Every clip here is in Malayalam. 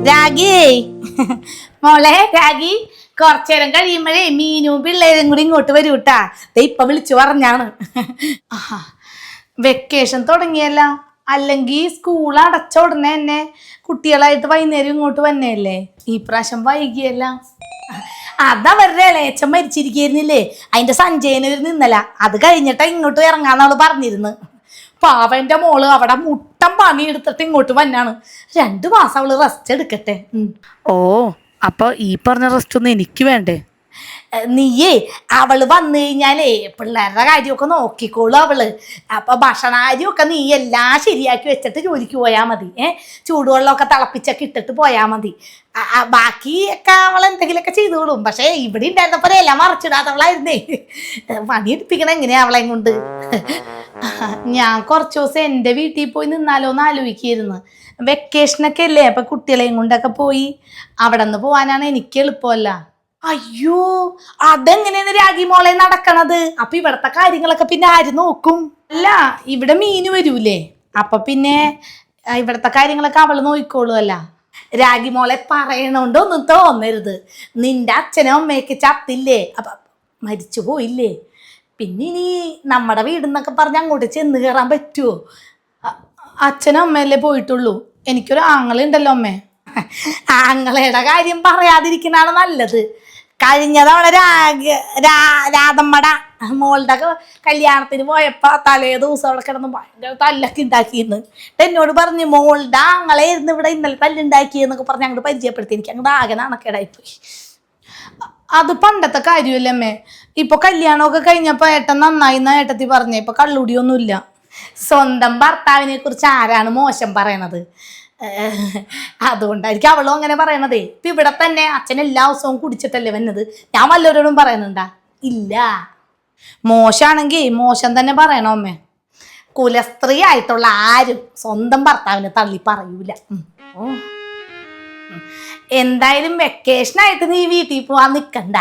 രാഗി മോളെ രാഗി കുറച്ചേരം കഴിയുമ്പോഴേ മീനും പിള്ളേരും കൂടി ഇങ്ങോട്ട് വരൂ കേട്ടാ. ഇപ്പൊ വിളിച്ചു പറഞ്ഞാണ്. വെക്കേഷൻ തുടങ്ങിയല്ല, അല്ലെങ്കിൽ സ്കൂൾ അടച്ച ഉടനെ തന്നെ കുട്ടികളായിട്ട് വൈകുന്നേരം ഇങ്ങോട്ട് വന്നേല്ലേ. ഈ പ്രാവശ്യം വൈകിയല്ല. അതവരുടെ ഇളയച്ചൻ മരിച്ചിരിക്കുന്നില്ലേ, അതിന്റെ സഞ്ജയന് നിന്നല. അത് കഴിഞ്ഞിട്ടാ ഇങ്ങോട്ട് ഇറങ്ങാന്നവള് പറഞ്ഞിരുന്നു. പാവന്റെ മോള് അവിടെ മുട്ടം പണി എടുത്തിട്ട് ഇങ്ങോട്ട് വന്നാണ്. 2 മാസം അവള് റെസ്റ്റ് എടുക്കട്ടെ. ഓ, അപ്പൊ ഈ പറഞ്ഞ റെസ്റ്റ് ഒന്നും എനിക്ക് വേണ്ടേ? നീയേ അവള് വന്നു കഴിഞ്ഞാലേ പിള്ളേരുടെ കാര്യമൊക്കെ നോക്കിക്കോളൂ അവള്. അപ്പൊ ഭക്ഷണകാര്യമൊക്കെ നീ എല്ലാം ശരിയാക്കി വെച്ചിട്ട് ജോലിക്ക് പോയാൽ മതി. ചൂടുവെള്ളമൊക്കെ തിളപ്പിച്ചൊക്കെ ഇട്ടിട്ട് പോയാൽ മതി. ബാക്കിയൊക്കെ അവൾ എന്തെങ്കിലുമൊക്കെ ചെയ്തോളും. പക്ഷെ ഇവിടെ ഉണ്ടായിരുന്നപ്പോ എല്ലാം മറച്ചിടാത്തവളായിരുന്നേ. പണിയെടുപ്പിക്കണം എങ്ങനെയാ അവളെ കൊണ്ട്. ഞാൻ കുറച്ച് ദിവസം എൻ്റെ വീട്ടിൽ പോയി നിന്നാലോന്ന് ആലോചിക്കായിരുന്നു. വെക്കേഷനൊക്കെ അല്ലേ, അപ്പൊ കുട്ടികളെയും കൊണ്ടൊക്കെ പോയി അവിടെ നിന്ന് പോവാനാണ് എനിക്ക് എളുപ്പമല്ല. അയ്യോ, അതെങ്ങനെയാണ് രാഗി മോളെ നടക്കണത്? അപ്പൊ ഇവിടത്തെ കാര്യങ്ങളൊക്കെ പിന്നെ ആര് നോക്കും? അല്ല, ഇവിടെ മീന് വരൂലേ, അപ്പൊ പിന്നെ ഇവിടത്തെ കാര്യങ്ങളൊക്കെ അവള് നോക്കിക്കോളൂ. അല്ല, രാഗി മോളെ പറയണോണ്ട് ഒന്നും തോന്നരുത്. നിന്റെ അച്ഛനും അമ്മയൊക്കെ ചത്തില്ലേ, അപ്പൊ മരിച്ചു പോയില്ലേ, പിന്നെ ഇനി നമ്മുടെ വീടെന്നൊക്കെ പറഞ്ഞ് അങ്ങോട്ട് ചെന്ന് കയറാൻ പറ്റുമോ? അച്ഛനും അമ്മയല്ലേ പോയിട്ടുള്ളൂ. എനിക്കൊരു ആങ്ങളുണ്ടല്ലോ അമ്മേ. ആങ്ങളയുടെ കാര്യം പറയാതിരിക്കണാണ് നല്ലത്. കഴിഞ്ഞ തവണ രാധമ്മട മോളുടെ കല്യാണത്തിന് പോയപ്പോ തലേ ദിവസം അവിടെ കിടന്ന് ഭയങ്കര തല്ലൊക്കെ ഉണ്ടാക്കിയിരുന്നു. എന്നോട് പറഞ്ഞ് മോളുടെ ആങ്ങളായിരുന്നു ഇവിടെ ഇന്നലെ തല്ലുണ്ടാക്കിയെന്നൊക്കെ പറഞ്ഞ് അങ്ങോട്ട് പരിചയപ്പെടുത്തി. എനിക്ക് അങ്ങോട്ട് ആകെ നാണക്കേടായിപ്പോയി. അത് പണ്ടത്തെ കാര്യമല്ലേ അമ്മേ. ഇപ്പൊ കല്യാണമൊക്കെ കഴിഞ്ഞപ്പോ ഏട്ടൻ നന്നായി എന്നാ ഏട്ടത്തി പറഞ്ഞേ. ഇപ്പൊ കള്ളുടിയൊന്നുമില്ല. സ്വന്തം ഭർത്താവിനെ കുറിച്ച് ആരാണ് മോശം പറയണത്? അതുകൊണ്ടായിരിക്കും അവളും അങ്ങനെ പറയണതേ. ഇപ്പൊ ഇവിടെ തന്നെ അച്ഛൻ എല്ലാ ദിവസവും കുടിച്ചിട്ടല്ലേ വന്നത്. ഞാൻ വല്ലവരോടും പറയുന്നുണ്ടാ? ഇല്ല. മോശാണെങ്കിൽ മോശം തന്നെ പറയണോ അമ്മേ. കുലസ്ത്രീ ആയിട്ടുള്ള ആരും സ്വന്തം ഭർത്താവിനെ തള്ളി പറയൂല. എന്തായാലും വെക്കേഷനായിട്ട് നീ വീട്ടിൽ പോവാൻ നിൽക്കണ്ട.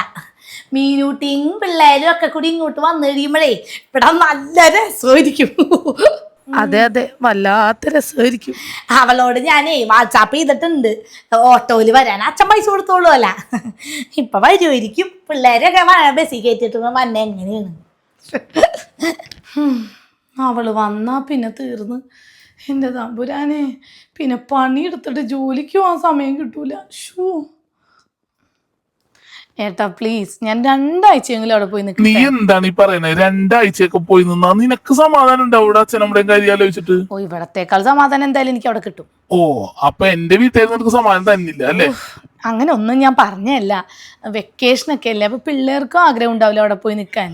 മീനൂട്ടിയും പിള്ളേരും ഒക്കെ കൂടി ഇങ്ങോട്ട് വന്നു കഴിയുമ്പോഴേ ഇവിടെ നല്ല രസമായിരിക്കും. അതെ അതെ, വല്ലാത്ത രസമായിരിക്കും. അവളോട് ഞാനേ വാട്സാപ്പ് ചെയ്തിട്ടുണ്ട് ഓട്ടോയിൽ വരാൻ. അച്ഛൻ പൈസ കൊടുത്തോളൂ. അല്ല, ഇപ്പൊ വരുമായിരിക്കും. പിള്ളേരൊക്കെ ബസ്സിൽ കയറ്റിട്ട് വന്നെ എങ്ങനെയാണ്. അവള് വന്നാ പിന്നെ തീർന്ന്. എൻ്റെ തമ്പുരാനെ, പിന്നെ പണിയെടുത്തിട്ട് ജോലിക്ക് പോകാൻ സമയം കിട്ടൂല. ഷൂ ഏട്ടാ പ്ലീസ്, ഞാൻ 2 ആഴ്ചയെങ്കിലും അവിടെ പോയി നിൽക്കും. നീ എന്താണ് ഈ പറയുന്നത്? 2 ആഴ്ചയൊക്കെ പോയി നിന്നാ നിനക്ക് സമാധാനം ഉണ്ടാവും ഇവിടെ അച്ഛനമ്മടെയും കാര്യം ആലോചിച്ചിട്ട്? ഓ, ഇവിടത്തേക്കാൾ സമാധാനം എന്തായാലും എനിക്ക് അവിടെ കിട്ടും. ഓ, അപ്പൊ എന്റെ വീട്ടിൽ നിനക്ക് സമാധാനം തന്നില്ല അല്ലേ? അങ്ങനെ ഒന്നും ഞാൻ പറഞ്ഞല്ല. വെക്കേഷനൊക്കെ അല്ലേ, അപ്പൊ പിള്ളേർക്കും ആഗ്രഹം ഉണ്ടാവില്ല അവിടെ പോയി നിൽക്കാൻ.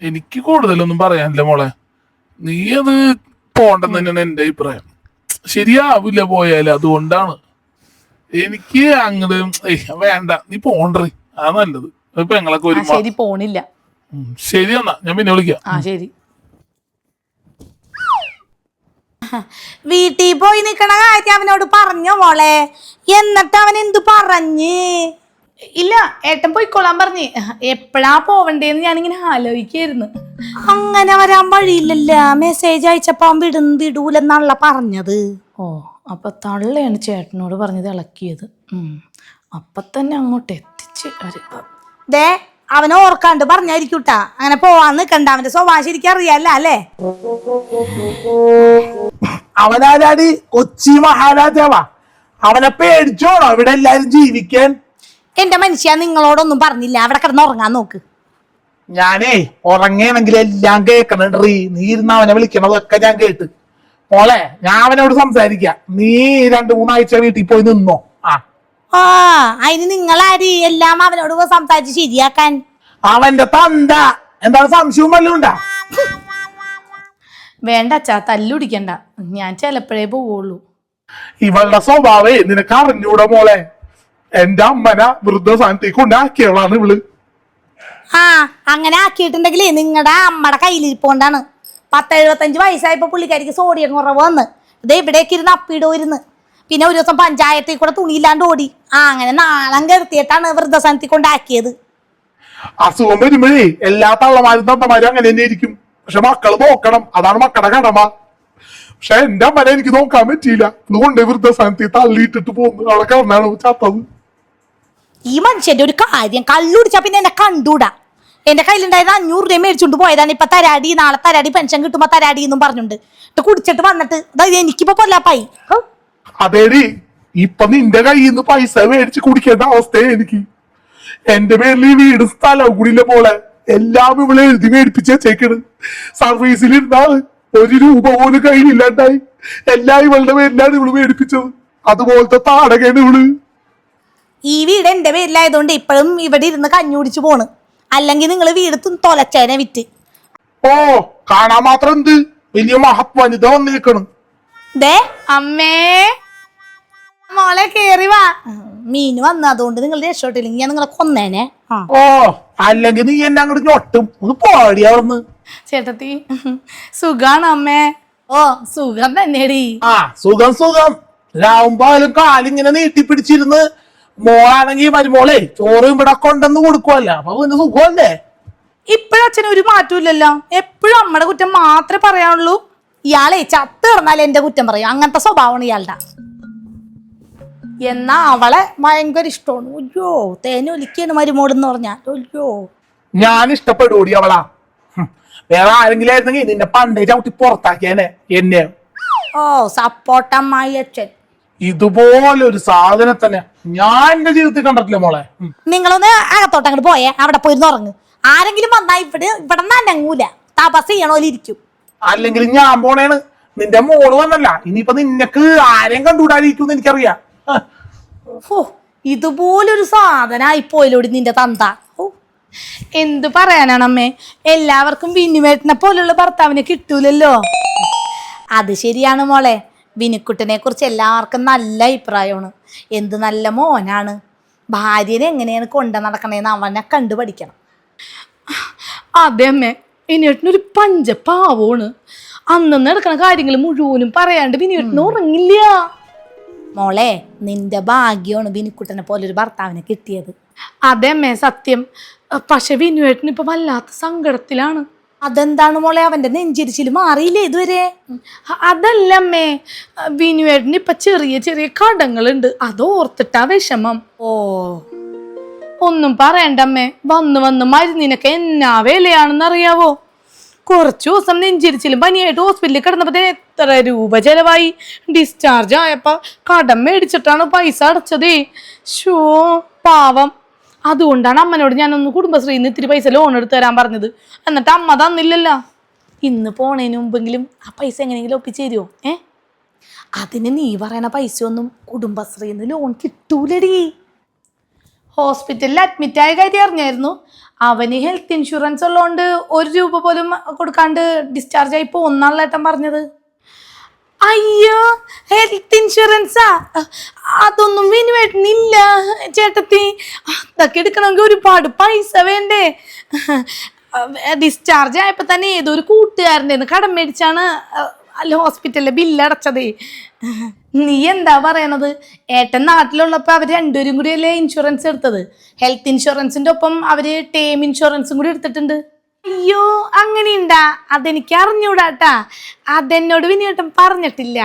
എനിക്ക് കൂടുതലൊന്നും പറയാനില്ല മോളെ. നീ അത് പോണ്ടെന്ന് തന്നെയാണ് എന്റെ അഭിപ്രായം. ശരിയാവില്ല പോയാല്. അതുകൊണ്ടാണ് എനിക്ക് അങ്ങട് വേണ്ട, നീ പോണ്ടേ, ആ നല്ലത്. പെങ്ങളൊക്കെ ഒരു ശരി, പോണില്ല. ശരി എന്നാ, ഞാൻ പിന്നെ വിളിക്കാം. ശരി. വീട്ടിൽ പോയി നിക്കണ കാര്യം അവനോട് പറഞ്ഞോ മോളെ? എന്നിട്ട് അവൻ എന്തു പറഞ്ഞ്? ഇല്ല, ഏട്ടൻ പോയിക്കോളാൻ പറഞ്ഞ്. എപ്പോഴാ പോവണ്ടേന്ന് ഞാനിങ്ങനെ ആലോചിക്കായിരുന്നു. അങ്ങനെ വരാൻ വഴിയില്ലല്ല. മെസ്സേജ് അയച്ചപ്പോ വിടൂലെന്നാണല്ല പറഞ്ഞത്. ഓ, അപ്പൊ തള്ളയാണ് ചേട്ടനോട് പറഞ്ഞത് ഇളക്കിയത്. അപ്പൊ തന്നെ അങ്ങോട്ട് എത്തിച്ച് ദേ അവനെ ഓർക്കാണ്ട് പറഞ്ഞായിരിക്കൂട്ടാ. അങ്ങനെ പോവാൻ നിക്കണ്ട. അവന്റെ സ്വഭാവം ശരിക്കും അറിയാല്ല അല്ലേ? അവനാരാടി? കൊച്ചി മഹാരാജാവാ. അവനെ പേടിച്ചോണോ ഇവിടെ എല്ലാരും ജീവിക്കാൻ? എന്റെ മനുഷ്യ, നിങ്ങളോടൊന്നും പറഞ്ഞില്ല. അവിടെ കിടന്ന് ഉറങ്ങാൻ നോക്ക്. ഞാനേ ഉറങ്ങണമെങ്കിൽ എല്ലാം കേക്കണീ. നീ ഇരുന്ന് അവനെ വിളിക്കണതൊക്കെ ഞാൻ കേട്ട്. മോളെ, ഞാൻ അവനോട് സംസാരിക്കാം. നീ 2-3 ആഴ്ച വീട്ടിൽ പോയി നിന്നോ. അതിന് നിങ്ങളാര് എല്ലാം അവനോട് സംസാരിച്ച് ശരിയാക്കാൻ? അവന്റെ തന്ത. എന്താണ് സംശയവും വല്ലതും ഉണ്ടാ? വേണ്ട അച്ഛാ, തല്ലുടിക്കണ്ട. ഞാൻ ചിലപ്പോഴേ പോവുള്ളൂ. ഇവളുടെ സ്വഭാവേ നിനക്ക് അറിഞ്ഞൂടെ മോളെ? എന്റെ അമ്മന വൃദ്ധസ്ഥാനത്തേക്ക് കൊണ്ടാക്കിയവളാണ് ഇവള്. അങ്ങനെ ആക്കിയിട്ടുണ്ടെങ്കിലേ നിങ്ങളുടെ അമ്മയുടെ കയ്യിലിരിപ്പോണ്ടാണ്. 10-75 വയസ്സായപ്പോ പുള്ളിക്കാരിക്ക് സോഡിയം കുറവ് വന്ന് ഇതേ ഇവിടേക്ക് ഇരുന്ന് അപ്പിടുവരുന്ന്. പിന്നെ ഒരു ദിവസം പഞ്ചായത്തിൽ കൂടെ തുണിയില്ലാണ്ട് ഓടി. അങ്ങനെ നാളം കെടുത്തിയിട്ടാണ് വൃദ്ധസ്ഥാനത്തിൽ കൊണ്ടാക്കിയത്. അസുഖം വരുമ്പോഴേ എല്ലാ തള്ളമാരും തത്തമാരും അങ്ങനെ തന്നെ ഇരിക്കും. പക്ഷെ മക്കള് നോക്കണം, അതാണ് മക്കളുടെ കടമ. പക്ഷെ എന്റെ അമ്മനെ എനിക്ക് നോക്കാൻ പറ്റിയില്ല. അതുകൊണ്ട് വൃദ്ധസ്ഥാനത്ത് തള്ളിയിട്ടിട്ട് പോന്നു. അവിടെ കിടന്നാണ് ചത്തത്. ഈ മനുഷ്യന്റെ ഒരു കാര്യം, കള്ളുടിച്ചാ പിന്നെ എന്നെ കണ്ടൂടാ. എന്റെ കയ്യിലുണ്ടായത് 500 രൂപ മേടിച്ചോണ്ട് പോയതാണ്. ഇപ്പൊ തരാടി, നാളെ തരാടി, പെൻഷൻ കിട്ടുമ്പോ തരാടി എന്നും പറഞ്ഞുണ്ട് കുടിച്ചിട്ട് വന്നിട്ട് അതായത് എനിക്കിപ്പോ കൊല്ലാപ്പായി. അതേടി, ഇപ്പൊ നിന്റെ കയ്യിൽ നിന്ന് പൈസ മേടിച്ച് കുടിക്കേണ്ട അവസ്ഥയെ എനിക്ക്. എന്റെ പേരിൽ ഈ വീട് സ്ഥലവും കൂടിയില്ല പോലെ എല്ലാം ഇവിടെ എഴുതി മേടിപ്പിച്ച് വെച്ചേക്കണ്. സർവീസിൽ ഇരുന്നാള് 1 രൂപ പോലും കയ്യിലില്ലാണ്ടായി. എല്ലാം ഇവളുടെ പേരിലാണ് ഇവള് മേടിപ്പിച്ചത്. അതുപോലത്തെ താടകയാണ് ഇവള്. ഈ വീട് എന്റെ പേരിലായതുകൊണ്ട് ഇപ്പോഴും ഇവിടെ ഇരുന്ന് കഞ്ഞി കുടിച്ചു പോണ്. അല്ലെങ്കിൽ നിങ്ങൾ വീട് തൊലച്ചേനെ വിറ്റ്. ഓ, കാണാൻ മാത്രം എന്ത് വലിയ മഹത്വനിത വന്നേക്കണം. ദേ അമ്മേ, മോളെ കേറി വാ. മീന് വന്ന അതുകൊണ്ട് നിങ്ങൾ രക്ഷോട്ടില്ലെങ്കിൽ ഞാൻ നിങ്ങളെ കൊന്നേനെ. ഓ, അല്ലെങ്കിൽ നീ എന്നെ അങ്ങോട്ട് ഞൊട്ടും. ഒന്ന് പോടി അവിടുന്ന്. ചേട്ടത്തി സുഖാണ് അമ്മേ? ഓ സുഖം തന്നെടി. ആ, സുഖം സുഖം. രാവുമ്പാലും കാലിങ്ങനെ നീട്ടിപ്പിടിച്ചിരുന്ന് മോളാണെങ്കിൽ മരുമോളെ ചോറ് ഇവിടെ കൊണ്ടെന്ന് കൊടുക്കുവല്ല. അപ്പൊ പിന്നെ സുഖമല്ലേ? ഇപ്പഴച്ഛന് ഒരു മാറ്റമില്ലല്ലോ. എപ്പോഴും അമ്മയുടെ കുറ്റം മാത്രമേ പറയാനുള്ളൂ. ഇയാളെ ചത്ത് കിടന്നാലേ എന്റെ കുറ്റം പറയും. അങ്ങനത്തെ സ്വഭാവമാണ് ഇയാളുടെ. എന്നാ അവളെ ഭയങ്കര ഇഷ്ടമാണ്. ഒയ്യോ, തേനൊലിക്കാണ് മരുമോടെന്ന് പറഞ്ഞാൽ. ഒയ്യോ, ഞാൻ ഇഷ്ടപ്പെടൂടി അവളാ. വേറെ ആരെങ്കിലും ആയിരുന്നെങ്കിൽ നിന്നെ പണ്ടേ ചവിട്ടി പുറത്താക്കിയേനെ എന്നെ. ഓ സപ്പോർട്ടമ്മായി അച്ഛൻ. ഇതുപോലൊരു സാധനത്തന്നെ ഞാൻ എന്റെ ജീവിതത്തിൽ കണ്ടിട്ടില്ല മോളെ. നിങ്ങളൊന്ന് അകത്തോട്ട് അങ്ങോട്ട് പോയേ. അവിടെ പോയിരുന്ന് ഉറങ്ങ്. ആരെങ്കിലും വന്നാ ഇവിടെ നനങ്ങൂല. തപസ് ചെയ്യണോലിരിക്കും. അല്ലെങ്കിൽ ഞാൻ പോണേണ്. നിന്റെ മോള് വന്നല്ല, ഇനിയിപ്പൊ നിനക്ക് ആരെയും കണ്ടുകൂടാതിരിക്കും എനിക്കറിയാം. ഓ, ഇതുപോലൊരു സാധനായി പോയില്ലോടി നിന്റെ തന്ത. ഓ, എന്ത് പറയാനാണ് അമ്മേ, എല്ലാവർക്കും വിനുവേട്ടനെ പോലുള്ള ഭർത്താവിനെ കിട്ടൂലല്ലോ. അത് ശരിയാണ് മോളെ. വിനുക്കുട്ടനെ കുറിച്ച് എല്ലാവർക്കും നല്ല അഭിപ്രായമാണ്. എന്ത് നല്ല മോനാണ്. ഭാര്യനെ എങ്ങനെയാണ് കൊണ്ടു നടക്കണേന്ന് അവനെ കണ്ടു പഠിക്കണം. അതെ അമ്മേ, വിനുവേട്ടനൊരു പഞ്ചപാവമാണ്. അന്ന് നടക്കണ കാര്യങ്ങൾ മുഴുവനും പറയാണ്ട് വിനുവേട്ടന് ഉറങ്ങില്ല. മോളെ, നിന്റെ ഭാഗ്യമാണ് വിനുക്കുട്ടനെ പോലൊരു ഭർത്താവിനെ കിട്ടിയത്. അതെ അമ്മേ, സത്യം. പക്ഷെ വിനുവേട്ടൻ ഇപ്പൊ വല്ലാത്ത സങ്കടത്തിലാണ്. അതെന്താണ് മോളെ? അവന്റെ നെഞ്ചിരിച്ചിൽ മാറിയില്ലേ ഇതുവരെ? അതല്ല അമ്മേ, വിനുവേട്ടന് ഇപ്പൊ ചെറിയ ചെറിയ കടങ്ങളുണ്ട്. അത് ഓർത്തിട്ടാ വിഷമം. ഓ, ഒന്നും പറയണ്ടമ്മേ. വന്ന് വന്ന് മരുന്നിനൊക്കെ എന്നാ വിലയാണെന്ന് അറിയാവോ? കുറച്ചു ദിവസം നെഞ്ചിരിച്ചിലും പനിയായിട്ട് ഹോസ്പിറ്റലിൽ കിടന്നപ്പോ എത്ര രൂപ ചെലവായി. ഡിസ്ചാർജ് ആയപ്പോ കടം മേടിച്ചിട്ടാണ് പൈസ അടച്ചതേ. ഷോ പാവം. അതുകൊണ്ടാണ് അമ്മനോട് ഞാനൊന്ന് കുടുംബശ്രീന്ന് ഇത്തിരി പൈസ ലോൺ എടുത്ത് തരാൻ പറഞ്ഞത്. എന്നിട്ട് അമ്മ തന്നില്ലല്ലോ. ഇന്ന് പോണേന് മുമ്പെങ്കിലും ആ പൈസ എങ്ങനെയെങ്കിലും ഒപ്പിച്ച് തരുമോ? അതിന് നീ പറയണ പൈസ ഒന്നും കുടുംബശ്രീന്ന് ലോൺ കിട്ടൂലടി. ഹോസ്പിറ്റലിൽ അഡ്മിറ്റ് ആയ കാര്യം അറിഞ്ഞായിരുന്നു. അവന് ഹെൽത്ത് ഇൻഷുറൻസ് ഉള്ളതുകൊണ്ട് 1 രൂപ പോലും കൊടുക്കാണ്ട് ഡിസ്ചാർജ് ആയി പോകുന്നാണല്ലോ ഏട്ടൻ പറഞ്ഞത്. അയ്യോ, ഹെൽത്ത് ഇൻഷുറൻസാ? അതൊന്നും വിനുവേട്ടനില്ല ചേട്ടത്തി. അതൊക്കെ എടുക്കണമെങ്കിൽ ഒരുപാട് പൈസ വേണ്ടേ? ഡിസ്ചാർജ് ആയപ്പോ തന്നെ ഏതൊരു കൂട്ടുകാരൻ്റെ കടം മേടിച്ചാണ് ഹോസ്പിറ്റലിലെ ബില്ലടച്ചതേ. നീ എന്താ പറയണത്? ഏട്ടൻ നാട്ടിലുള്ളപ്പോ അവര് രണ്ടുപേരും കൂടി അല്ലേ ഇൻഷുറൻസ് എടുത്തത്? ഹെൽത്ത് ഇൻഷുറൻസിന്റെ ഒപ്പം അവര് ടേം ഇൻഷുറൻസും കൂടി എടുത്തിട്ടുണ്ട്. അയ്യോ, അങ്ങനെയുണ്ടാ? അതെനിക്ക് അറിഞ്ഞൂടാട്ടാ. അതെന്നോട് വിനുവേട്ടൻ പറഞ്ഞിട്ടില്ല.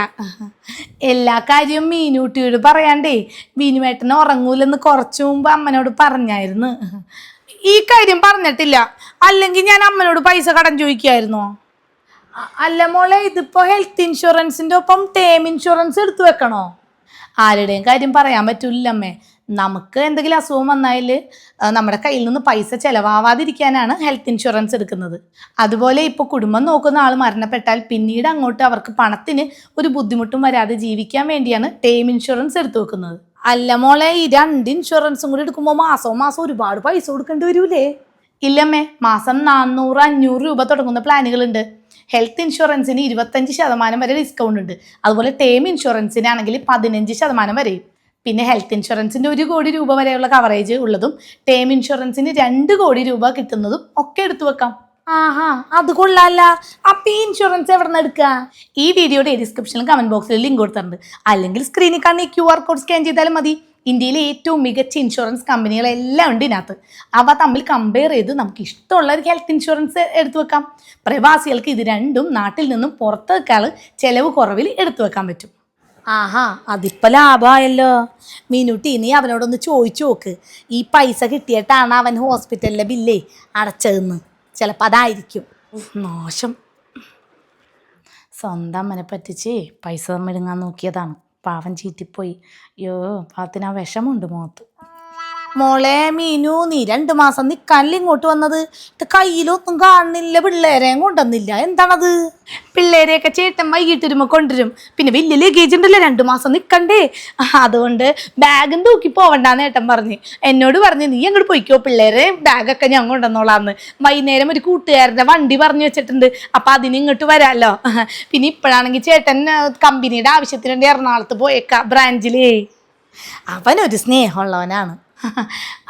എല്ലാ കാര്യവും മീനൂട്ടിയോട് പറയാണ്ടേ വിനുവേട്ടൻ ഉറങ്ങൂലെന്ന് കുറച്ചു മുമ്പ് അമ്മനോട് പറഞ്ഞായിരുന്നു. ഈ കാര്യം പറഞ്ഞിട്ടില്ല. അല്ലെങ്കിൽ ഞാൻ അമ്മനോട് പൈസ കടം ചോദിക്കായിരുന്നോ? അല്ല മോളെ, ഇതിപ്പോ ഹെൽത്ത് ഇൻഷുറൻസിന്റെ ഒപ്പം ടേം ഇൻഷുറൻസ് എടുത്തു വെക്കണോ? ആരുടെയും കാര്യം പറയാൻ പറ്റൂലമ്മേ. നമുക്ക് എന്തെങ്കിലും അസുഖം വന്നാൽ നമ്മുടെ കയ്യിൽ നിന്ന് പൈസ ചിലവാവാതിരിക്കാനാണ് ഹെൽത്ത് ഇൻഷുറൻസ് എടുക്കുന്നത്. അതുപോലെ ഇപ്പോൾ കുടുംബം നോക്കുന്ന ആൾ മരണപ്പെട്ടാൽ പിന്നീട് അങ്ങോട്ട് അവർക്ക് പണത്തിന് ഒരു ബുദ്ധിമുട്ടും വരാതെ ജീവിക്കാൻ വേണ്ടിയാണ് ടേം ഇൻഷുറൻസ് എടുത്തു വെക്കുന്നത്. അല്ല മോളെ, ഈ 2 ഇൻഷുറൻസും കൂടി എടുക്കുമ്പോൾ മാസം ഒരുപാട് പൈസ കൊടുക്കേണ്ടി വരൂലേ? ഇല്ലമ്മേ, മാസം 400-500 രൂപ തുടങ്ങുന്ന പ്ലാനുകളുണ്ട്. ഹെൽത്ത് ഇൻഷുറൻസിന് 25% വരെ ഡിസ്കൗണ്ട് ഉണ്ട്. അതുപോലെ ടേം ഇൻഷുറൻസിനാണെങ്കിൽ 15% വരെയും. പിന്നെ ഹെൽത്ത് ഇൻഷുറൻസിന് 1 കോടി രൂപ വരെയുള്ള കവറേജ് ഉള്ളതും ടേം ഇൻഷുറൻസിന് 2 കോടി രൂപ കിട്ടുന്നതും ഒക്കെ എടുത്തു വെക്കാം. ആഹാ, അത് കൊള്ളാല്ല. അപ്പൊ ഈ ഇൻഷുറൻസ് എവിടെ നിന്ന് എടുക്കുക? ഈ വീഡിയോയുടെ ഡിസ്ക്രിപ്ഷനിലും കമന്റ് ബോക്സിൽ ലിങ്ക് കൊടുത്തിട്ടുണ്ട്. അല്ലെങ്കിൽ സ്ക്രീനിൽ കാണുന്ന QR കോഡ് സ്കാൻ ചെയ്താലും മതി. ഇന്ത്യയിലെ ഏറ്റവും മികച്ച ഇൻഷുറൻസ് കമ്പനികളെല്ലാം ഉണ്ട് ഇതിനകത്ത്. അവ തമ്മിൽ കമ്പയർ ചെയ്ത് നമുക്ക് ഇഷ്ടമുള്ള ഒരു ഹെൽത്ത് ഇൻഷുറൻസ് എടുത്തു വെക്കാം. പ്രവാസികൾക്ക് ഇത് രണ്ടും നാട്ടിൽ നിന്നും പുറത്തേക്കാൾ ചെലവ് കുറവിൽ എടുത്തു വെക്കാൻ പറ്റും. ആഹാ, അതിപ്പോ ലാഭമായല്ലോ. മീനുട്ടി, നീ അവനോടൊന്ന് ചോദിച്ചു നോക്ക്, ഈ പൈസ കിട്ടിയിട്ടാണ് അവൻ ഹോസ്പിറ്റലിലെ ബില്ലേ അടച്ചതെന്ന്. ചിലപ്പോൾ അതായിരിക്കും. നാശം. സ്വന്തം അമ്മനെ പറ്റിച്ച് പൈസ മെടുങ്ങാൻ നോക്കിയതാണ്. പാവം ചീറ്റിപ്പോയി. അയ്യോ, പാവത്തിന് ആ വിഷമുണ്ട് മുഖത്ത്. മോളെ മീനു, നീ 2 മാസം നിൽക്കാനല്ലേ ഇങ്ങോട്ട് വന്നത്? കയ്യിലൊന്നും കാണുന്നില്ല, പിള്ളേരെയും കൊണ്ടുവന്നില്ല. എന്താണത്? പിള്ളേരെയൊക്കെ ചേട്ടൻ വൈകിട്ട് വരുമ്പോൾ കൊണ്ടുവരും. പിന്നെ വലിയ ലഗേജ് ഉണ്ടല്ലോ, 2 മാസം നിൽക്കണ്ടേ. അതുകൊണ്ട് ബാഗും തൂക്കി പോവണ്ടാന്ന് ഏട്ടൻ പറഞ്ഞ് എന്നോട് പറഞ്ഞ്, നീ അങ്ങോട്ട് പോയിക്കോ, പിള്ളേരെ ബാഗൊക്കെ ഞാൻ കൊണ്ടുവന്നോളാന്ന്. വൈകുന്നേരം ഒരു കൂട്ടുകാരുടെ വണ്ടി പറഞ്ഞു വെച്ചിട്ടുണ്ട്, അപ്പം അതിന് ഇങ്ങോട്ട് വരാമല്ലോ. പിന്നെ ഇപ്പോഴാണെങ്കിൽ ചേട്ടൻ കമ്പനിയുടെ ആവശ്യത്തിന് വേണ്ടി എറണാകുളത്ത് പോയേക്കാം, ബ്രാഞ്ചിലേ. അവനൊരു സ്നേഹമുള്ളവനാണ്.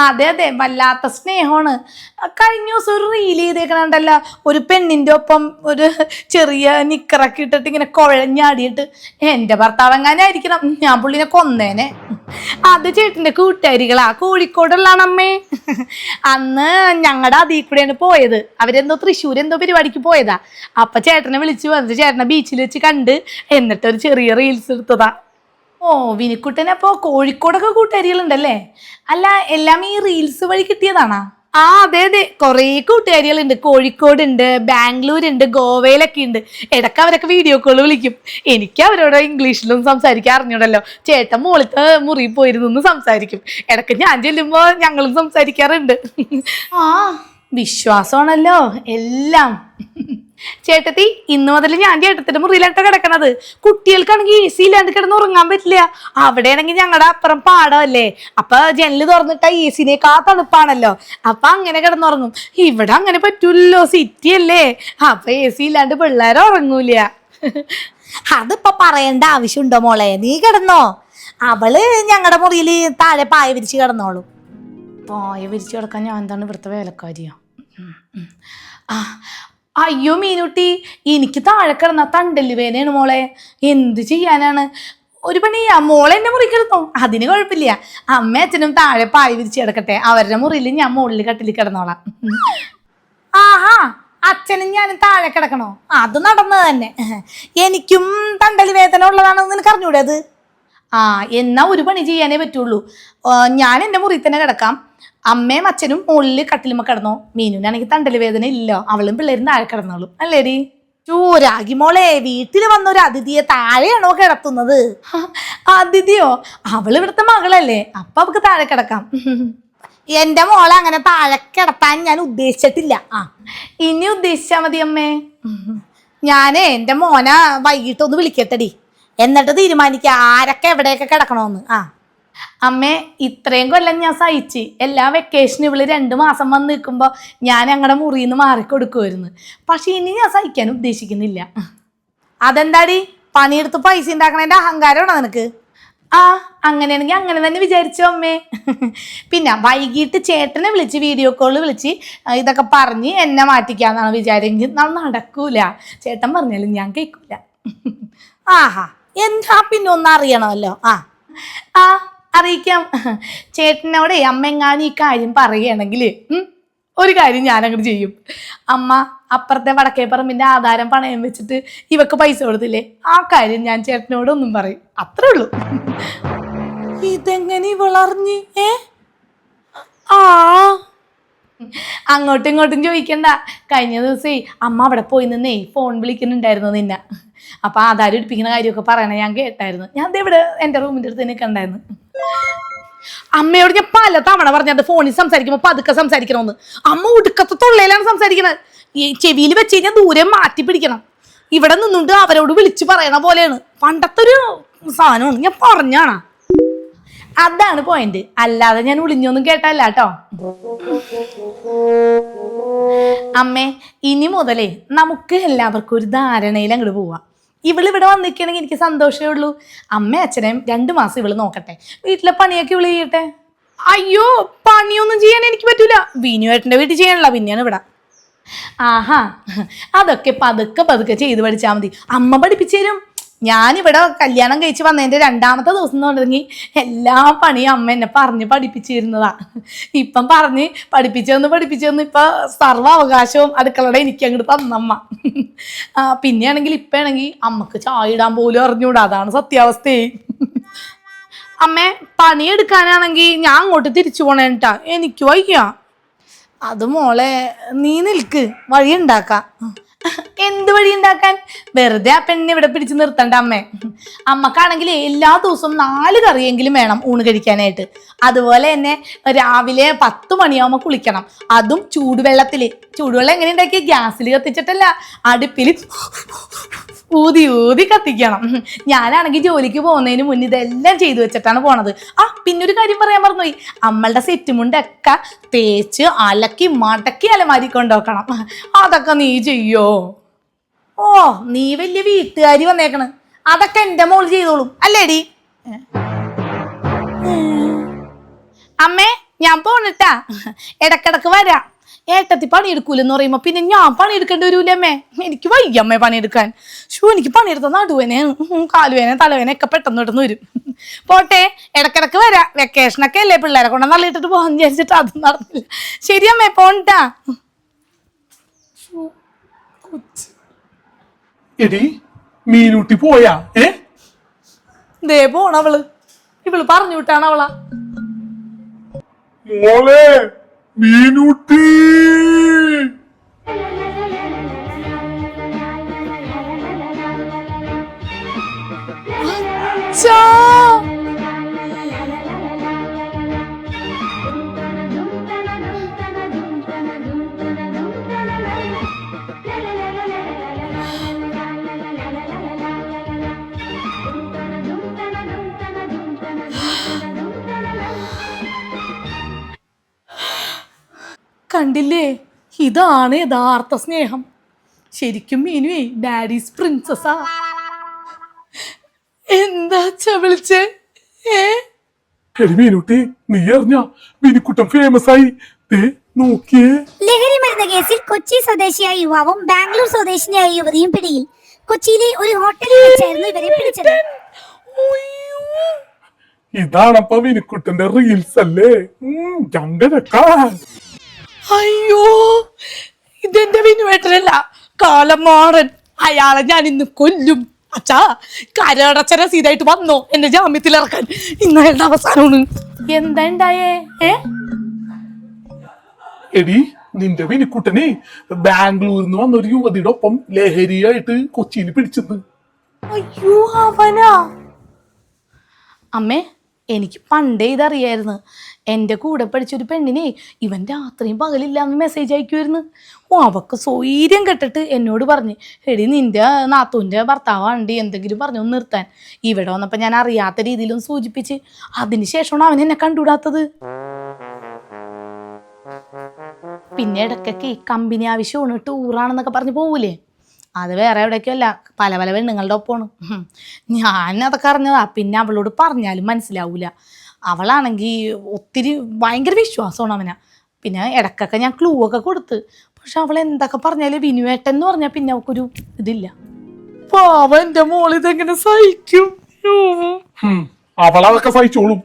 അതെ അതെ, വല്ലാത്ത സ്നേഹമാണ്. കഴിഞ്ഞ ദിവസം ഒരു റീൽ ചെയ്തേക്കണുണ്ടല്ലോ, ഒരു പെണ്ണിൻ്റെ ഒപ്പം ഒരു ചെറിയ നിക്കറൊക്കെ ഇട്ടിട്ട് ഇങ്ങനെ കുഴഞ്ഞാടിയിട്ട്. എൻ്റെ ഭർത്താവ് എങ്ങാനായിരിക്കണം, ഞാൻ പുള്ളിനെ കൊന്നേനെ. അത് ചേട്ടൻ്റെ കൂട്ടുകാരികളാ, കോഴിക്കോടുള്ളതാണ് അമ്മേ. അന്ന് ഞങ്ങളുടെ അതിൽ കൂടെയാണ് പോയത്. അവരെന്തോ തൃശ്ശൂർ എന്തോ പരിപാടിക്ക് പോയതാ. അപ്പം ചേട്ടനെ വിളിച്ചു വന്നിട്ട് ചേട്ടനെ ബീച്ചിൽ വെച്ച് കണ്ട് എന്നിട്ടൊരു ചെറിയ റീൽസ് എടുത്തതാ. ഓ, വിനിക്കുട്ടനപ്പോൾ കോഴിക്കോടൊക്കെ കൂട്ടുകാരികളുണ്ടല്ലേ? അല്ല, എല്ലാം ഈ റീൽസ് വഴി കിട്ടിയതാണാ? ആ അതെ അതെ, കുറേ കൂട്ടുകാരികളുണ്ട്. കോഴിക്കോടുണ്ട്, ബാംഗ്ലൂരുണ്ട്, ഗോവയിലൊക്കെ ഉണ്ട്. ഇടയ്ക്ക് അവരൊക്കെ വീഡിയോ കോൾ വിളിക്കും. എനിക്ക് അവരോട് ഇംഗ്ലീഷിലൊന്നും സംസാരിക്കാൻ അറിഞ്ഞൂടല്ലോ. ചേട്ടൻ മുകളിലത്തെ മുറിയിൽ പോയിരുന്നു സംസാരിക്കും. ഇടയ്ക്ക് ഞാൻ ചെല്ലുമ്പോൾ ഞങ്ങളും സംസാരിക്കാറുണ്ട്. ആ, വിശ്വാസമാണല്ലോ എല്ലാം. ചേട്ടത്തി, ഇന്ന് മുതൽ ഞാൻ ചേട്ടത്തിന്റെ മുറിയിലാട്ടോ കിടക്കണത്. കുട്ടികൾക്കാണെങ്കിൽ AC ഇല്ലാണ്ട് കിടന്ന് ഉറങ്ങാൻ പറ്റില്ല. അവിടെയാണെങ്കിൽ ഞങ്ങളുടെ അപ്പുറം പാടമല്ലേ, അപ്പൊ ജനല് തുറന്നിട്ടാ AC-നേക്കാ തണുപ്പാണല്ലോ. അപ്പൊ അങ്ങനെ കിടന്നുറങ്ങും. ഇവിടെ അങ്ങനെ പറ്റൂല്ലോ, സിറ്റി അല്ലേ. അപ്പൊ AC ഇല്ലാണ്ട് പിള്ളേരെ ഉറങ്ങൂല. അതിപ്പോ പറയേണ്ട ആവശ്യമുണ്ടോ മോളെ? നീ കിടന്നോ, അവള് ഞങ്ങളുടെ മുറിയിൽ താഴെ പായ വിരിച്ച് കിടന്നോളൂ. പായ വിരിച്ച് കിടക്കാൻ ഞാൻ എന്താണ് ഇവിടുത്തെ വേലക്കാരിയാ? അയ്യോ മീനുട്ടി, എനിക്ക് താഴെ കിടന്ന തണ്ടല് വേദനയാണ് മോളെ. എന്ത് ചെയ്യാനാണ്? ഒരു പണിയാ, മോളെ എന്നെ മുറി കിടന്നോ, അതിന് കുഴപ്പമില്ല. അമ്മ അച്ഛനും താഴെ പായ വിരിച്ച് കിടക്കട്ടെ, അവരുടെ മുറിയിൽ ഞാൻ മുകളിൽ കട്ടിൽ കിടന്നോളാം. ആഹാ, അച്ഛനും ഞാനും താഴെ കിടക്കണോ? അത് നടന്നത് തന്നെ. എനിക്കും തണ്ടല് വേദന ഉള്ളതാണെന്ന് നിനക്ക് അറിഞ്ഞൂടെ അത്? എന്നാ ഒരു പണി ചെയ്യാനേ പറ്റുള്ളൂ. ഞാൻ എൻ്റെ മുറിയിൽ തന്നെ കിടക്കാം, അമ്മയും അച്ഛനും മുകളിൽ കട്ടിലുമ്മ കിടന്നോ. മീനുനാണെങ്കിൽ തണ്ടല് വേദന ഇല്ല, അവളും പിള്ളേരും താഴെ കിടന്നോളും അല്ലേടി? ചൂരാകി മോളെ, വീട്ടിൽ വന്നൊരു അതിഥിയെ താഴെയാണോ കിടത്തുന്നത്? അതിഥിയോ? അവൾ ഇവിടുത്തെ മകളല്ലേ, അപ്പൊ അവൾക്ക് താഴെ കിടക്കാം. എൻ്റെ മോളെ അങ്ങനെ താഴെ കിടത്താൻ ഞാൻ ഉദ്ദേശിച്ചിട്ടില്ല. ഇനി ഉദ്ദേശിച്ചാ മതി അമ്മേ. ഞാനേ എൻ്റെ മോനെ വൈകിട്ടൊന്ന് വിളിക്കട്ടെടി, എന്നിട്ട് തീരുമാനിക്കുക ആരൊക്കെ എവിടെയൊക്കെ കിടക്കണമെന്ന്. അമ്മേ, ഇത്രയും കൊല്ലം ഞാൻ സഹിച്ച്. എല്ലാ വെക്കേഷനും ഇവള് 2 മാസം വന്ന് നിൽക്കുമ്പോൾ ഞാൻ ഞങ്ങളുടെ മുറിയിൽ നിന്ന് മാറിക്കൊടുക്കുമായിരുന്നു. പക്ഷെ ഇനി ഞാൻ സഹിക്കാൻ ഉദ്ദേശിക്കുന്നില്ല. അതെന്താടി, പണിയെടുത്ത് പൈസ ഉണ്ടാക്കണതിൻ്റെ അഹങ്കാരമാണോ നിനക്ക്? അങ്ങനെയാണെങ്കിൽ അങ്ങനെ തന്നെ വിചാരിച്ചോ അമ്മേ. പിന്നെ വൈകിട്ട് ചേട്ടനെ വിളിച്ച് വീഡിയോ കോൾ വിളിച്ച് ഇതൊക്കെ പറഞ്ഞ് എന്നെ മാറ്റിക്കാന്നാണ് വിചാരിച്ചെങ്കിൽ നടക്കൂല. ചേട്ടൻ പറഞ്ഞാലും ഞാൻ കേൾക്കൂല. ആഹാ, എന്താ പിന്നെ ഒന്ന് അറിയണമല്ലോ. അറിയിക്കാം. ചേട്ടനോടെ അമ്മ എങ്ങാനും ഈ കാര്യം പറയുകയാണെങ്കിൽ ഒരു കാര്യം ഞാൻ അങ്ങോട്ട് ചെയ്യും. അമ്മ അപ്പുറത്തെ വടക്കേപ്പറമ്പിൻ്റെ ആധാരം പണയം വെച്ചിട്ട് ഇവക്ക് പൈസ കൊടുത്തില്ലേ, ആ കാര്യം ഞാൻ ചേട്ടനോടൊന്നും പറയും. അത്രേ ഉള്ളൂ. ഇതെങ്ങനെ ഇവളറിഞ്ഞ്? അങ്ങോട്ടും ഇങ്ങോട്ടും ചോദിക്കണ്ട. കഴിഞ്ഞ ദിവസേ അമ്മ അവിടെ പോയി നിന്നേ ഫോൺ വിളിക്കുന്നുണ്ടായിരുന്നു നിന്നെ. അപ്പൊ ആധാരം എടുപ്പിക്കുന്ന കാര്യമൊക്കെ പറയണേ ഞാൻ കേട്ടായിരുന്നു. ഞാൻ ഇവിടെ എൻ്റെ റൂമിൻ്റെ അടുത്ത് നിൽക്കണ്ടായിരുന്നു. അമ്മയോട് ഞാൻ പല തവണ പറഞ്ഞത് ഫോണിൽ സംസാരിക്കുമ്പോൾ പതുക്കെ സംസാരിക്കണമെന്ന്. അമ്മ ഒടുക്കത്തെ തൊള്ളയിലാണ് സംസാരിക്കുന്നത്. ഈ ചെവിയിൽ വെച്ച് കഴിഞ്ഞാൽ ദൂരെ മാറ്റി പിടിക്കണം. ഇവിടെ നിന്നുകൊണ്ട് അവരോട് വിളിച്ചു പറയണ പോലെയാണ്. പണ്ടത്തെ ഒരു സാധനമാണ്, ഞാൻ പറഞ്ഞാണ്. അതാണ് പോയിന്റ്, അല്ലാതെ ഞാൻ ഒളിഞ്ഞൊന്നും കേട്ടല്ല കേട്ടോ. അമ്മേ, ഇനി മുതലേ നമുക്ക് എല്ലാവർക്കും ഒരു ധാരണയിൽ അങ്ങോട്ട് പോവാം. ഇവളിവിടെ വന്നിരിക്കണമെങ്കിൽ എനിക്ക് സന്തോഷമേ ഉള്ളൂ. അമ്മ അച്ഛനെയും 2 മാസം ഇവള് നോക്കട്ടെ, വീട്ടിലെ പണിയൊക്കെ ഇവള് ചെയ്യട്ടെ. അയ്യോ, പണിയൊന്നും ചെയ്യാൻ എനിക്ക് പറ്റൂല. വിനുവേട്ടൻ്റെ വീട്ടിൽ ചെയ്യാനുള്ള പിന്നെയാണ് ഇവിടെ. ആഹാ, അതൊക്കെ പതുക്കെ പതുക്കെ ചെയ്ത് പഠിച്ചാൽ മതി. അമ്മ പഠിപ്പിച്ചു തരും. ഞാനിവിടെ കല്യാണം കഴിച്ച് വന്നതിൻ്റെ 2ാമത്തെ ദിവസം തുടങ്ങി എല്ലാ പണിയും അമ്മ എന്നെ പറഞ്ഞ് പഠിപ്പിച്ചിരുന്നതാ. ഇപ്പം പറഞ്ഞ് പഠിപ്പിച്ചെന്ന് ഇപ്പം സർവ്വ അവകാശവും അടുക്കളയുടെ എനിക്ക് അങ്ങോട്ട് തന്നമ്മ. പിന്നെയാണെങ്കിൽ ഇപ്പം ആണെങ്കിൽ അമ്മക്ക് ചായ ഇടാൻ പോലും അറിഞ്ഞൂടാ. അതാണ് സത്യാവസ്ഥയെ. അമ്മേ, പണിയെടുക്കാനാണെങ്കിൽ ഞാൻ അങ്ങോട്ട് തിരിച്ചു പോണേട്ടാ, എനിക്ക് വയ്യ. അത് മോളെ നീ നിൽക്ക്, വഴി ഉണ്ടാക്കാം. എന്ത് വഴി ഉണ്ടാക്കാൻ? വെറുതെ ആ പെണ്ണിനെ ഇവിടെ പിടിച്ച് നിർത്തണ്ട അമ്മേ. അമ്മക്കാണെങ്കിൽ എല്ലാ ദിവസവും 4 കറിയെങ്കിലും വേണം ഊണ് കഴിക്കാനായിട്ട്. അതുപോലെ തന്നെ രാവിലെ 10 മണിയാവുമ്പോൾ കുളിക്കണം, അതും ചൂടുവെള്ളത്തിൽ. ചൂടുവെള്ളം എങ്ങനെ ഉണ്ടാക്കി? ഗ്യാസിൽ കത്തിച്ചിട്ടല്ല, അടുപ്പിൽ ഊതി കത്തിക്കണം. ഞാനാണെങ്കിൽ ജോലിക്ക് പോകുന്നതിന് മുന്നേ ഇതെല്ലാം ചെയ്തു വെച്ചിട്ടാണ് പോണത്. പിന്നൊരു കാര്യം പറയാൻ മറന്നുപോയി. അമ്മളുടെ സെറ്റുമുണ്ടൊക്കെ തേച്ച് അലക്കി മടക്കി അലമാരി കൊണ്ടുവക്കണം. അതൊക്കെ നീ ചെയ്യോ? ഓ, നീ വലിയ വീട്ടുകാരി വന്നേക്കണ്. അതൊക്കെ എൻ്റെ മോള് ചെയ്തോളും അല്ലേടി? അമ്മേ, ഞാൻ പോണിട്ടാ, ഇടക്കിടക്ക് വരാം. ഏട്ടത്തി പണിയെടുക്കൂലെന്ന് പറയുമ്പോ പിന്നെ ഞാൻ പണിയെടുക്കേണ്ടി വരൂലമ്മേ. എനിക്ക് വയ്യമ്മേ പണിയെടുക്കാൻ. എനിക്ക് പണിയെടുത്ത നടുവേനെ, കാലുവേന, തലവേന ഒക്കെ പെട്ടെന്ന് വരും. പോട്ടെ, ഇടക്കിടക്ക് വരാം. വെക്കേഷനൊക്കെ അല്ലേ, പിള്ളേരെ കൊണ്ട് നല്ലിട്ടിട്ട് പോകാൻ വിചാരിച്ചിട്ട് അതും നടന്നില്ല. ശരിയമ്മേ, പോണ്ടാ. എടി മീനൂട്ടി പോയാ? ദേ പോണവള്. ഇവള് പറഞ്ഞു വിട്ടാണ് അവളാ. മോളെ മീനൂട്ടി. കണ്ടില്ലേ, ഇതാണ് യഥാർത്ഥ സ്നേഹം. ശരിക്കും മീനുവേ ഡാഡീസ് പ്രിൻസസാ. എന്താ വിളിച്ചേ? മീനൂട്ടി, നീ അറിഞ്ഞ മിനിക്കുട്ടൻ ഫേമസ് ആയി? നോക്കിയേ. ലഹരി മരുന്ന് കേസിൽ കൊച്ചി സ്വദേശിയായ യുവാവും ബാംഗ്ലൂർ സ്വദേശിനിയായ യുവതിയും പിടിയിൽ. കൊച്ചിയിലെ ഒരു ഹോട്ടലിൽ വെച്ചായിരുന്നു ഇവരെ പിടിച്ചത്. ഇതാണപ്പ മിനിക്കുട്ടന്റെ റീൽസ് അല്ലേ? അയ്യോ, ഇതെന്റെ വിനുവേട്ടനല്ല, കാലമാടൻ. അയാളെ ഞാൻ ഇന്ന് കൊല്ലും. അച്ഛാ, കരടച്ച രസീതായിട്ട് വന്നോ എന്റെ ജാമ്യത്തിൽ ഇറക്കാൻ? ഇന്നയാളുടെ അവസാനമാണ്. എന്താ ഉണ്ടായേ? എടി, നിന്റെ മിനിക്കുട്ടനെ ബാംഗ്ലൂരിൽ നിന്ന് വന്ന ഒരു യുവതിയുടെ ഒപ്പം ലഹരിയായിട്ട് കൊച്ചിയിൽ പിടിച്ചത്. അയ്യോ, അവനാ? അമ്മേ, എനിക്ക് പണ്ടേ ഇതറിയായിരുന്നു. എൻ്റെ കൂടെ പഠിച്ചൊരു പെണ്ണിനെ ഇവൻ രാത്രിയും പകലില്ലാന്ന് മെസ്സേജ് അയക്കുമായിരുന്നു. അവക്ക് സ്വൈര്യം കെട്ടിട്ട് എന്നോട് പറഞ്ഞ്, എടി നിന്റെ നാത്തൂൻ്റെ ഭർത്താവാണ്ടി എന്തെങ്കിലും പറഞ്ഞു നിർത്താൻ. ഇവിടെ വന്നപ്പോൾ ഞാൻ അറിയാത്ത രീതിയിലൊന്നും സൂചിപ്പിച്ച്. അതിനുശേഷമാണ് അവൻ എന്നെ കണ്ടുകൂടാത്തത്. പിന്നെ ഇടയ്ക്കൊക്കെ കമ്പനി ആവശ്യമാണ്, ടൂറാണെന്നൊക്കെ പറഞ്ഞ് പോകൂലേ, അത് വേറെ എവിടേക്കല്ല, പല പല പെണ്ണുങ്ങളുടെ ഒപ്പമാണ്. ഞാൻ അതൊക്കെ അറിഞ്ഞതാ. പിന്നെ അവളോട് പറഞ്ഞാലും മനസ്സിലാവൂല. അവളാണെങ്കിൽ ഒത്തിരി ഭയങ്കര വിശ്വാസമാണ് അവനാ. പിന്നെ ഇടയ്ക്കൊക്കെ ഞാൻ ക്ലൂ ഒക്കെ കൊടുത്ത്. പക്ഷെ അവൾ എന്തൊക്കെ പറഞ്ഞാലും വിനുവേട്ടൻ എന്ന് പറഞ്ഞാൽ പിന്നെ അവൾക്കൊരു ഇതില്ല. പാവം എൻ്റെ മോളിതെങ്ങനെ സഹിക്കും? അവളതൊക്കെ സഹിച്ചോളും.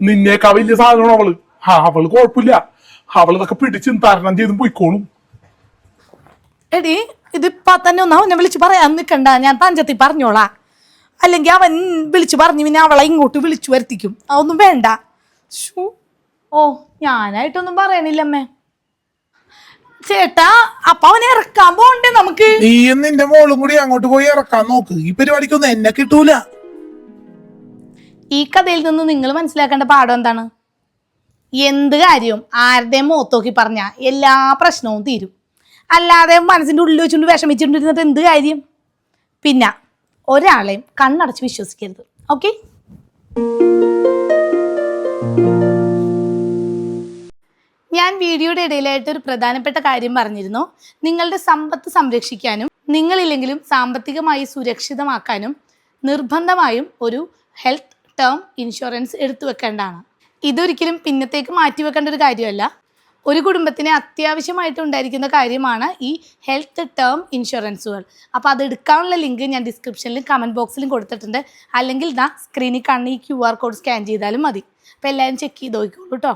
നിന്നേക്കാ വലിയ സാധനമാണ് അവള്. അവള് കുഴപ്പമില്ല, അവളിതൊക്കെ പിടിച്ച് തരണം ചെയ്തും പോയിക്കോളും. എടി, ഇതിപ്പോ തന്നെ ഒന്ന് അവനെ വിളിച്ച് പറയാൻ നിൽക്കണ്ട, ഞാൻ പഞ്ചത്തിൽ പറഞ്ഞോളാം. അല്ലെങ്കിൽ അവൻ വിളിച്ചു പറഞ്ഞു പിന്നെ അവളെ ഇങ്ങോട്ട് വിളിച്ചു വരുത്തിക്കും. അതൊന്നും വേണ്ട. ഓ, ഞാനായിട്ടൊന്നും പറയണില്ലമ്മേ. ചേട്ടാ, അപ്പൊ അവനെ ഇറക്കാൻ പോണ്ടേ നമുക്ക്? നീയും നിന്റെ മോളും കൂടി അങ്ങോട്ട് പോയി ഇറക്കാൻ നോക്ക്. ഈ പരിപാടിക്കൊന്നും എന്നെ കിട്ടൂല. ഈ കഥയിൽ നിന്ന് നിങ്ങൾ മനസ്സിലാക്കേണ്ട പാഠം എന്താണ്? എന്ത് കാര്യവും ആരുടെയും മുഖത്തോക്കി പറഞ്ഞാൽ എല്ലാ പ്രശ്നവും തീരും. അല്ലാതെ മനസ്സിൻ്റെ ഉള്ളിൽ വെച്ചുകൊണ്ട് വിഷമിച്ചിട്ടിരുന്നിട്ട് എന്ത് കാര്യം? പിന്നെ ഒരാളെയും കണ്ണടച്ച് വിശ്വസിക്കരുത്. ഓക്കെ? ഞാൻ വീഡിയോയുടെ ഇടയിലായിട്ട് ഒരു പ്രധാനപ്പെട്ട കാര്യം പറഞ്ഞിരുന്നു. നിങ്ങളുടെ സമ്പത്ത് സംരക്ഷിക്കാനും നിങ്ങളില്ലെങ്കിലും സാമ്പത്തികമായി സുരക്ഷിതമാക്കാനും നിർബന്ധമായും ഒരു ഹെൽത്ത് ടേം ഇൻഷുറൻസ് എടുത്തു വെക്കേണ്ടതാണ്. ഇതൊരിക്കലും പിന്നത്തേക്ക് മാറ്റി വെക്കേണ്ട ഒരു കാര്യമല്ല. ഒരു കുടുംബത്തിന് അത്യാവശ്യമായിട്ട് ഉണ്ടായിരിക്കുന്ന കാര്യമാണ് ഈ ഹെൽത്ത് ടേം ഇൻഷുറൻസുകൾ. അപ്പോൾ അത് എടുക്കാനുള്ള ലിങ്ക് ഞാൻ ഡിസ്ക്രിപ്ഷനിലും കമൻറ്റ് ബോക്സിലും കൊടുത്തിട്ടുണ്ട്. അല്ലെങ്കിൽ സ്ക്രീനിൽ കാണുന്ന ഈ QR കോഡ് സ്കാൻ ചെയ്താലും മതി. അപ്പോൾ എല്ലാവരും ചെക്ക് ചെയ്ത് നോക്കിക്കോളൂ കേട്ടോ.